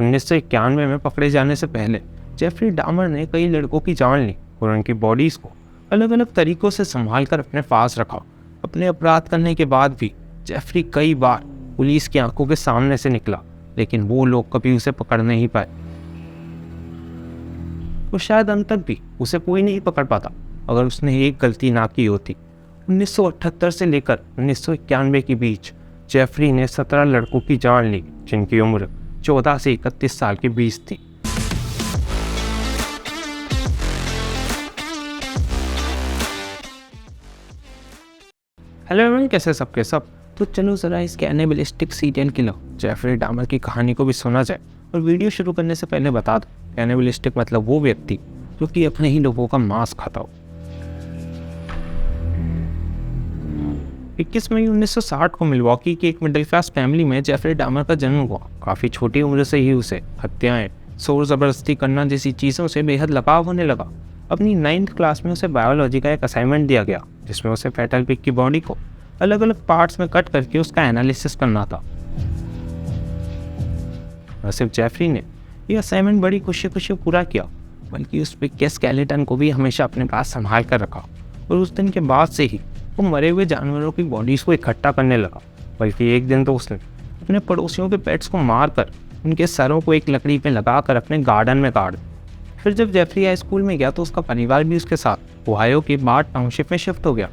1991 में पकड़े जाने से पहले जेफरी डामर ने कई लड़कों की जान ली और उनकी बॉडीज़ को अलग अलग तरीक़ों से संभाल कर अपने पास रखा। अपने अपराध करने के बाद भी जेफरी कई बार पुलिस की आंखों के सामने से निकला, लेकिन वो लोग कभी उसे पकड़ नहीं पाए। तो शायद अंत तक भी उसे कोई नहीं पकड़ पाता अगर उसने एक गलती ना की होती। 1978 से लेकर 1991 के बीच जेफरी ने 17 लड़कों की जान ली, जिनकी उम्र 14 से 31 साल के बीच थी। हेलो एवरीवन, कैसे सबके सब। तो चलो ज़रा इस कैनिबलिस्टिक सीरियल किलर जेफरी डामर की कहानी को भी सुना जाए। और वीडियो शुरू करने से पहले बता दो, कैनिबलिस्टिक मतलब वो व्यक्ति जो कि अपने ही लोगों का मांस खाता हो। 21 मई 1960 को मिल्वॉकी की एक मिडिल क्लास फैमिली में जेफरी डामर का जन्म हुआ। काफ़ी छोटी उम्र से ही उसे हत्याएं, शोर ज़बरदस्ती करना जैसी चीज़ों से बेहद लगाव होने लगा। अपनी 9th क्लास में उसे बायोलॉजी का एक असाइनमेंट दिया गया, जिसमें उसे फेटल पिग की बॉडी को अलग अलग पार्ट्स में कट करके उसका एनालिसिस करना था। न सिर्फ जेफरी ने यह असाइनमेंट बड़ी खुशी खुशी पूरा किया, बल्कि उस पिग के स्केलेटन को भी हमेशा अपने पास संभाल कर रखा। और उस दिन के बाद से ही वो मरे हुए जानवरों की बॉडीज़ को इकट्ठा करने लगा। बल्कि एक दिन तो उसने अपने पड़ोसियों के पेट्स को मारकर उनके सरों को एक लकड़ी पे लगाकर अपने गार्डन में गाड़ दिया। फिर जब जेफरी हाई स्कूल में गया तो उसका परिवार भी उसके साथ ओहायो के बार्ट टाउनशिप में शिफ्ट हो गया।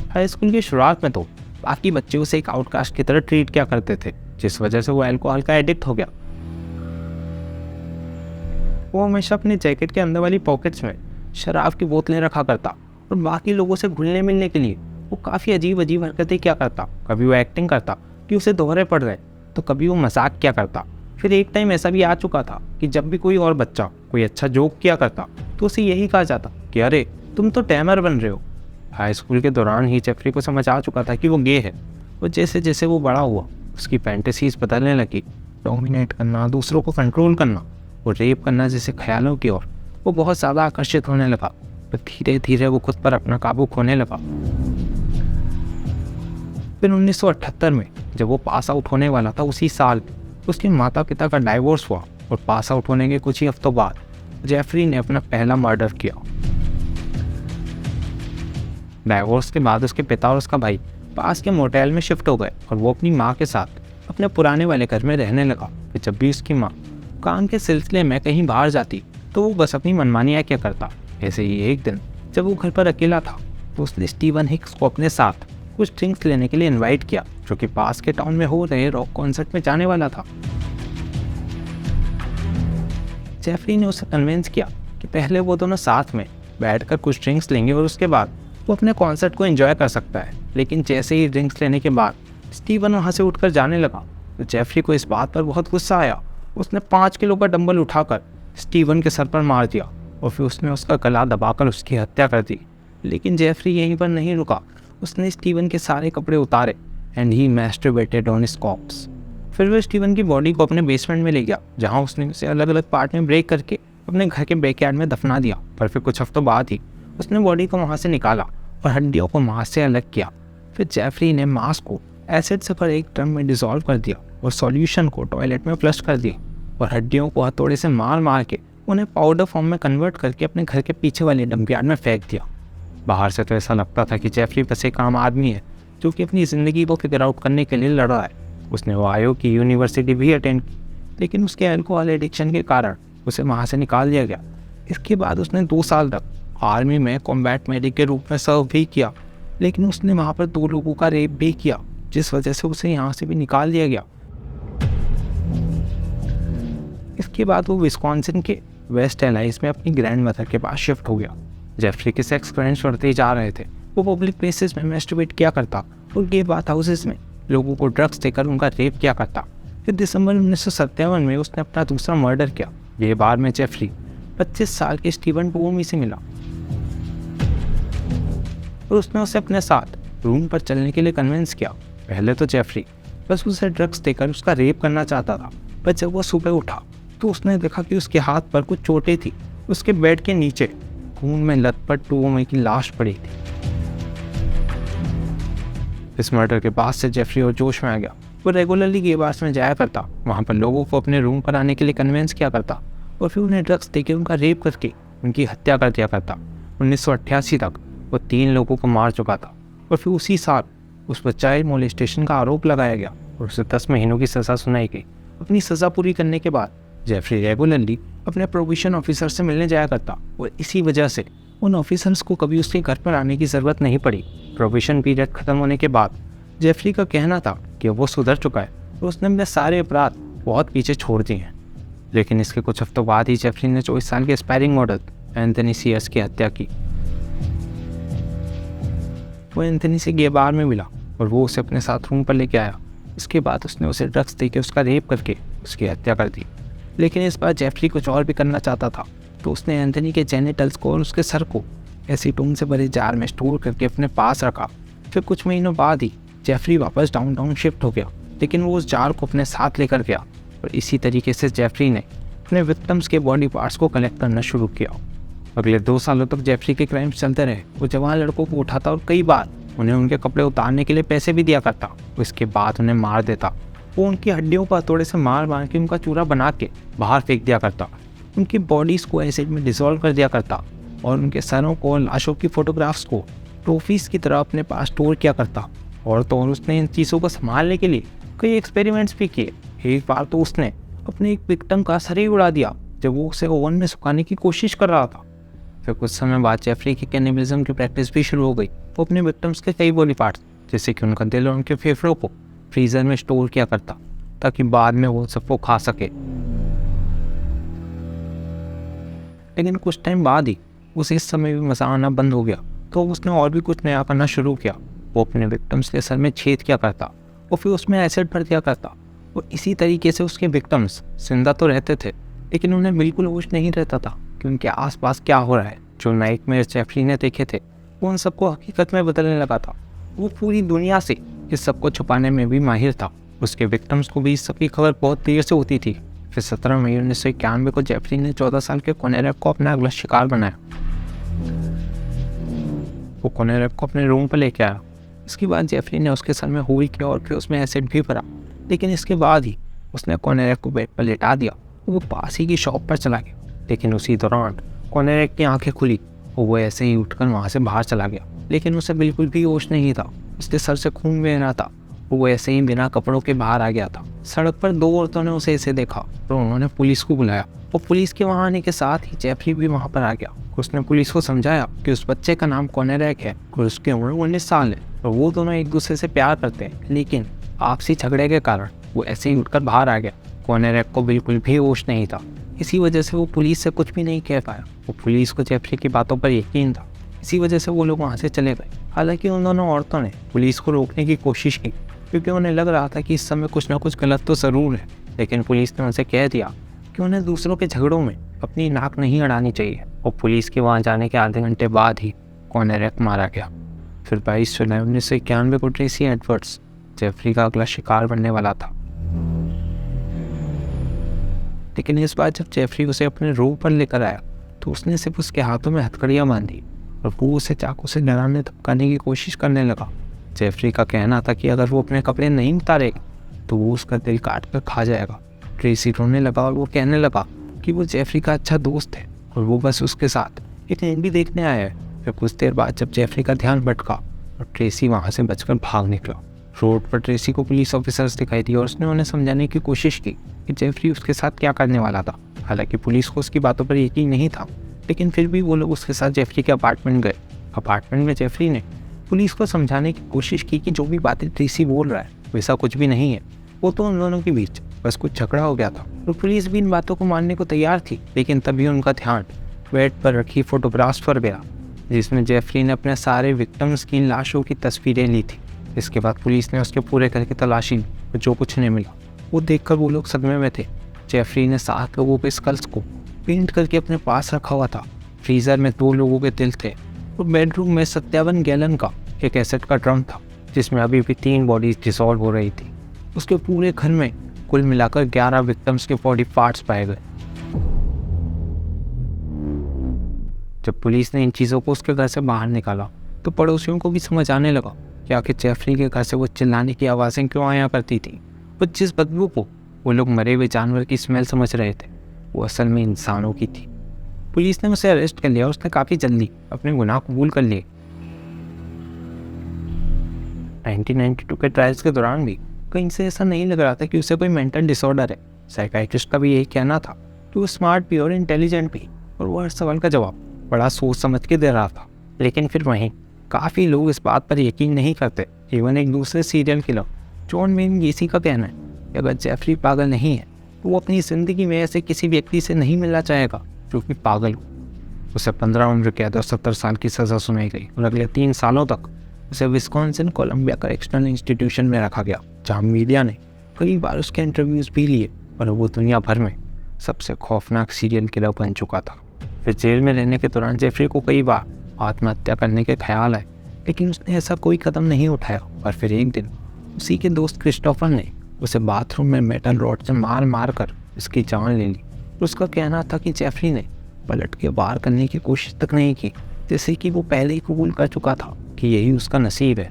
हाई स्कूल की शुरुआत में तो बाकी बच्चे उसे एक आउटकास्ट की तरह ट्रीट किया करते थे, जिस वजह से वो अल्कोहल का एडिक्ट हो गया। वो हमेशा अपने जैकेट के अंदर वाली पॉकेट्स में शराब की बोतलें रखा करता और बाकी लोगों से घुलने मिलने के लिए वो काफ़ी अजीब अजीब हरकतें क्या करता। कभी वो एक्टिंग करता कि उसे दोहरे पड़ रहे, तो कभी वो मजाक क्या करता। फिर एक टाइम ऐसा भी आ चुका था कि जब भी कोई और बच्चा कोई अच्छा जोक किया करता तो उसे यही कहा जाता कि अरे तुम तो टैमर बन रहे हो। हाई स्कूल के दौरान ही जेफरी को समझ आ चुका था कि वो गे है। और जैसे जैसे वो बड़ा हुआ उसकी फैंटेसीज बदलने लगी। डोमिनेट करना, दूसरों को कंट्रोल करना और रेप करना जैसे ख्यालों की ओर वो बहुत ज़्यादा आकर्षित होने लगा। पर धीरे धीरे वो खुद पर अपना काबू खोने लगा। फिर 1978 में जब वो पास आउट होने वाला था, उसी साल उसके माता पिता का डाइवोर्स हुआ और पास आउट होने के कुछ ही हफ्तों बाद जेफरी ने अपना पहला मर्डर किया। डाइवोर्स के बाद उसके पिता और उसका भाई पास के मोटेल में शिफ्ट हो गए और वो अपनी माँ के साथ अपने पुराने वाले घर में रहने लगा। फिर जब भी उसकी माँ काम के सिलसिले में कहीं बाहर जाती तो वो बस अपनी मनमानियाँ क्या करता। ऐसे ही एक दिन जब वो घर पर अकेला था तो उसने स्टीवन हिक्स को अपने साथ कुछ ड्रिंक्स लेने के लिए इनवाइट किया, जो कि पास के टाउन में हो रहे रॉक कॉन्सर्ट में जाने वाला था। जेफरी ने उसे कन्विंस किया कि पहले वो दोनों साथ में बैठकर कुछ ड्रिंक्स लेंगे और उसके बाद वो अपने कॉन्सर्ट को एंजॉय कर सकता है। लेकिन जैसे ही ड्रिंक्स लेने के बाद स्टीवन वहाँ से उठकर जाने लगा तो जेफरी को इस बात पर बहुत गुस्सा आया। उसने 5 किलो का डंबल उठाकर स्टीवन के सर पर मार दिया और फिर उसने उसका गला दबाकर उसकी हत्या कर दी। लेकिन जेफरी यहीं पर नहीं रुका, उसने स्टीवन के सारे कपड़े उतारे and he masturbated on his corpse. फिर वह स्टीवन की बॉडी को अपने बेसमेंट में ले गया, जहाँ उसने उसे अलग अलग पार्ट में ब्रेक करके अपने घर के बैकयार्ड में दफना दिया। पर फिर कुछ हफ्तों बाद ही उसने बॉडी को वहाँ से निकाला और हड्डियों को मांस से अलग किया। फिर जेफरी ने मांस को एसिड से भरे एक ड्रम में डिसॉल्व कर दिया और सॉल्यूशन को टॉयलेट में फ्लश कर दिया और हड्डियों को हथौड़े से मार मार के उन्हें पाउडर फॉर्म में कन्वर्ट करके अपने घर के पीछे वाले डंपयार्ड में फेंक दिया। बाहर से तो ऐसा लगता था कि जेफरी बस एक आम आदमी है जो कि अपनी ज़िंदगी को फिगर आउट करने के लिए लड़ रहा है। उसने ओहायो की यूनिवर्सिटी भी अटेंड की, लेकिन उसके अल्कोहल एडिक्शन के कारण उसे वहाँ से निकाल दिया गया। इसके बाद उसने 2 साल तक आर्मी में कॉम्बैट मेडिक के रूप में सर्व भी किया, लेकिन उसने वहाँ पर 2 लोगों का रेप भी किया, जिस वजह से उसे यहाँ से भी निकाल दिया गया। इसके बाद वो विस्कॉन्सिन के वेस्ट एलाइस में अपनी ग्रैंड मदर के पास शिफ्ट हो गया। जेफरी के सेक्स क्राइम्स बढ़ते जा रहे थे। वो पब्लिक प्लेसेस में मैस्टरबेट किया करता और गे बाथ हाउसेस में लोगों को ड्रग्स देकर उनका रेप किया करता। फिर दिसंबर 1957 में उसने अपना दूसरा मर्डर किया। ये बार में जेफरी 25 साल के स्टीवन टोमी से मिला और उसने उसे अपने साथ रूम पर चलने के लिए कन्विंस किया। पहले तो जेफरी बस उसे ड्रग्स देकर उसका रेप करना चाहता था, पर जब वो सुबह उठा तो उसने देखा कि उसके हाथ पर कुछ चोटें थी। उसके बेड के नीचे खून में लथपथ टोमी की लाश पड़ी थी। इस मर्डर के बाद से जेफरी और जोश में आ गया। वो रेगुलरली गे बार्स में जाया करता, वहाँ पर लोगों को अपने रूम पर आने के लिए कन्विंस किया करता और फिर उन्हें ड्रग्स देकर उनका रेप करके उनकी हत्या कर दिया करता। 1988 तक वो 3 लोगों को मार चुका था और फिर उसी साल उस पर चाइल्ड मोलेस्टेशन का आरोप लगाया गया और उसे 10 महीनों की सज़ा सुनाई गई। अपनी सज़ा पूरी करने के बाद जेफरी रेगुलरली अपने प्रोबेशन ऑफिसर से मिलने जाया करता और इसी वजह से उन ऑफिसर्स को कभी उसके घर पर आने की ज़रूरत नहीं पड़ी। प्रोबेशन पीरियड ख़त्म होने के बाद जेफरी का कहना था कि वो सुधर चुका है और उसने अपने सारे अपराध बहुत पीछे छोड़ दिए हैं। लेकिन इसके कुछ हफ्तों बाद ही जेफरी ने 24 साल के एस्पायरिंग मॉडल एंथनी सीयर्स की हत्या की। वो एंथनी से गे बार में मिला और वो उसे अपने साथ रूम पर लेके आया। इसके बाद उसने उसे ड्रग्स देकर उसका रेप करके उसकी हत्या कर दी। लेकिन इस बार जेफरी कुछ और भी करना चाहता था, तो उसने एंथनी के जेनिटल्स को और उसके सर को एसीटोन से भरे जार में स्टोर करके अपने पास रखा। फिर कुछ महीनों बाद ही जेफरी वापस डाउनटाउन शिफ्ट हो गया, लेकिन वो उस जार को अपने साथ लेकर गया और इसी तरीके से जेफरी ने अपने विक्टिम्स के बॉडी पार्ट्स को कलेक्ट करना शुरू किया। अगले 2 सालों तक जेफरी के क्राइम्स चलते रहे। वो जवान लड़कों को उठाता और कई बार उन्हें उनके कपड़े उतारने के लिए पैसे भी दिया करता। उसके बाद उन्हें मार देता। वो उनकी हड्डियों को हथौड़े से मार मार के उनका चूरा बना के बाहर फेंक दिया करता। उनकी बॉडीज़ को एसिड में डिसॉल्व कर दिया करता और उनके सरों को और लाशों की फ़ोटोग्राफ्स को ट्रॉफीज़ की तरह अपने पास स्टोर किया करता। और तो उसने इन चीज़ों को संभालने के लिए कई एक्सपेरिमेंट्स भी किए। एक बार तो उसने अपने एक विक्टिम का सर ही उड़ा दिया जब वो उसे ओवन में सुखाने की कोशिश कर रहा था। फिर कुछ समय बाद जेफरी की कैनिबलिज्म की प्रैक्टिस भी शुरू हो गई। वो अपने विक्टिम्स के कई बॉडी पार्ट्स जैसे कि उनका दिल और उनके फेफड़ों को फ्रीज़र में स्टोर किया करता ताकि बाद में वो सबको खा सके। लेकिन कुछ टाइम बाद ही उसे इस समय भी मज़ा आना बंद हो गया, तो उसने और भी कुछ नया करना शुरू किया। वो अपने विक्टिम्स के सर में छेद किया करता और फिर उसमें एसिड भर दिया करता और इसी तरीके से उसके विक्टिम्स जिंदा तो रहते थे, लेकिन उन्हें बिल्कुल होश नहीं रहता था कि उनके आसपास क्या हो रहा है। जो नाइटमेयर्स जेफरी ने देखे थे वो उन सबको हकीकत में बदलने लगा था। वो पूरी दुनिया से इस सब को छुपाने में भी माहिर था। उसके विक्टिम्स को भी इस सब की खबर बहुत देर से होती थी। फिर 17 मई 1991 को जेफरी ने 14 साल के कोनेरेव को अपना अगला शिकार बनाया। वो कोनेरेव को अपने रूम पर लेके आया। इसके बाद जेफरी ने उसके सर में होल किया और फिर उसमें एसिड भी भरा। लेकिन इसके बाद ही उसने कोनेरेव को बेड पर लेटा दिया और वो पास ही की शॉप पर चला गया। लेकिन उसी दौरान कोनेरेव की आंखें खुली और वो ऐसे ही उठकर वहाँ से बाहर चला गया। लेकिन उसे बिल्कुल भी होश नहीं था। उसके सर से खून बह रहा था। वो ऐसे ही बिना कपड़ों के बाहर आ गया था। सड़क पर 2 औरतों ने उसे ऐसे देखा तो उन्होंने पुलिस को बुलाया और पुलिस के वहाँ आने के साथ ही जेफरी भी वहाँ पर आ गया। उसने पुलिस को समझाया कि उस बच्चे का नाम कोनेरेव है और उसकी उम्र 19 साल है और वो दोनों एक दूसरे से प्यार करते हैं, लेकिन आपसी झगड़े के कारण वो ऐसे ही उठकर बाहर आ गया। कोनेरेव को बिल्कुल भी होश नहीं था। इसी वजह से वो पुलिस से कुछ भी नहीं कह पाया। वो पुलिस को जेफरी की बातों पर यकीन था, इसी वजह से वो लोग वहाँ से चले गए। हालांकि उन दोनों औरतों ने पुलिस को रोकने की कोशिश की क्योंकि उन्हें लग रहा था कि इस समय कुछ ना कुछ गलत तो ज़रूर है। लेकिन पुलिस ने उनसे कह दिया कि उन्हें दूसरों के झगड़ों में अपनी नाक नहीं अड़ानी चाहिए। और पुलिस के वहाँ जाने के आधे घंटे बाद ही कोनेरेव मारा गया। फिर 22 जुलाई 1991 को ट्रेसी एडवर्ड्स जेफरी का अगला शिकार बनने वाला था। लेकिन इस बार जब जेफरी उसे अपने रूम पर लेकर आया तो उसने सिर्फ उसके हाथों में हथकड़ियाँ बांधी और वो उसे चाकू से डराने धमकाने की कोशिश करने लगा। जेफरी का कहना था कि अगर वो अपने कपड़े नहीं उतारेगा तो वो उसका दिल काट कर खा जाएगा। ट्रेसी रोने लगा और वो कहने लगा कि वो जेफरी का अच्छा दोस्त है और वो बस उसके साथ एक मूवी देखने आया है। फिर कुछ देर बाद जब जेफरी का ध्यान भटका और ट्रेसी वहाँ से बचकर भाग निकला। रोड पर ट्रेसी को पुलिस ऑफिसर्स दिखाई दिए और उसने उन्हें समझाने की कोशिश की कि जेफरी उसके साथ क्या करने वाला था। हालांकि पुलिस को उसकी बातों पर यकीन नहीं था, लेकिन फिर भी वो लोग उसके साथ जेफरी के अपार्टमेंट गए। अपार्टमेंट में जेफरी ने पुलिस को समझाने की कोशिश की कि जो भी बातें ट्रेसी बोल रहा है वैसा कुछ भी नहीं है, वो तो उन दोनों के बीच बस कुछ झगड़ा हो गया था। और पुलिस भी इन बातों को मानने को तैयार थी। लेकिन तभी उनका ध्यान बेड पर रखी फोटोग्राफ्स पर गया जिसमें जेफरी ने अपने सारे विक्टिम्स की लाशों की तस्वीरें ली थी। इसके बाद पुलिस ने उसके पूरे घर की तलाशी ली और जो कुछ नहीं मिला। वो देखकर वो लोग सदमे में थे। जेफरी ने 7 लोगों के स्कल्स को पेंट करके अपने पास रखा हुआ था। फ्रीज़र में 2 लोगों के दिल थे और बेडरूम में 57 गैलन का एक एसिड का ड्रम था जिसमें अभी भी 3 बॉडीज डिसॉल्व हो रही थी। उसके पूरे घर में कुल मिलाकर 11 विक्टिम्स के बॉडी पार्ट्स पाए गए। जब पुलिस ने इन चीज़ों को उसके घर से बाहर निकाला तो पड़ोसियों को भी समझ आने लगा कि आखिर जेफरी के घर से वो चिल्लाने की आवाज़ें क्यों आया करती थी। पर जिस बदबू को वो लोग मरे हुए जानवर की स्मेल समझ रहे थे वो असल में इंसानों की थी। पुलिस ने उसे अरेस्ट कर लिया और उसने काफ़ी जल्दी अपने गुनाह कबूल कर लिए। 1992 के ट्रायल्स के दौरान भी कहीं से ऐसा नहीं लग रहा था कि उसे कोई मेंटल डिसऑर्डर है। साइकाइट्रिस्ट का भी यही कहना था कि वो स्मार्ट भी और इंटेलिजेंट भी, और वो हर सवाल का जवाब बड़ा सोच समझ के दे रहा था। लेकिन फिर वहीं काफ़ी लोग इस बात पर यकीन नहीं करते। इवन एक दूसरे सीरियल किलर जॉन वेन गेसी का कहना है कि अगर जेफरी पागल नहीं है तो वो अपनी ज़िंदगी में ऐसे किसी व्यक्ति से नहीं मिलना चाहेगा जो कि पागल हो। उसे 15 उम्र कैद और 70 साल की सज़ा सुनाई गई और अगले 3 सालों तक उसे विस्कॉन्सिन कोलंबिया करेक्शनल इंस्टीट्यूशन में रखा गया, जहाँ मीडिया ने कई बार उसके इंटरव्यूज़ भी लिए और वो दुनिया भर में सबसे खौफनाक सीरियल किलर बन चुका था। फिर जेल में रहने के दौरान जेफरी को कई बार आत्महत्या करने के ख्याल आए, लेकिन उसने ऐसा कोई कदम नहीं उठाया। और फिर एक दिन उसी के दोस्त क्रिस्टोफर ने उसे बाथरूम में मेटल रॉड से मार मार कर इसकी जान ले ली। उसका कहना था कि जेफरी ने पलट के वार करने की कोशिश तक नहीं की, जैसे कि वो पहले ही कबूल कर चुका था कि यही उसका नसीब है।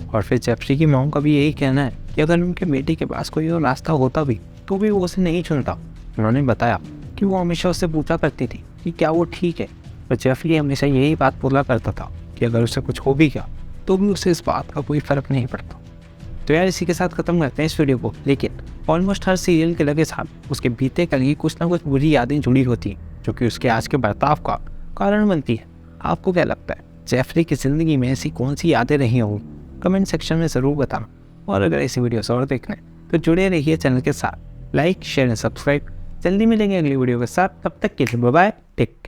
और फिर जेफरी की मॉम का भी यही कहना है कि अगर उनके बेटे के पास कोई और रास्ता होता भी तो भी वो उसे नहीं चुनता। उन्होंने बताया कि वो हमेशा उससे पूछा करती थी कि क्या वो ठीक है, पर जेफरी हमेशा यही बात बोला करता था कि अगर उसे कुछ हो भी गया तो भी उसे इस बात का कोई फ़र्क नहीं पड़ता। तो यार इसी के साथ ख़त्म करते हैं इस वीडियो को। लेकिन ऑलमोस्ट हर सीरियल किलर के साथ उसके बीते कल की कुछ ना कुछ बुरी यादें जुड़ी होती हैं जो कि उसके आज के बर्ताव का कारण बनती है। आपको क्या लगता है जेफरी की ज़िंदगी में ऐसी कौन सी यादें रही होंगी? कमेंट सेक्शन में ज़रूर बताना। और अगर ऐसी वीडियोस और देखना है तो जुड़े रहिए चैनल के साथ। Like share and subscribe. जल्दी मिलेंगे अगली वीडियो के साथ, तब तक के लिए बाय बाय, टेक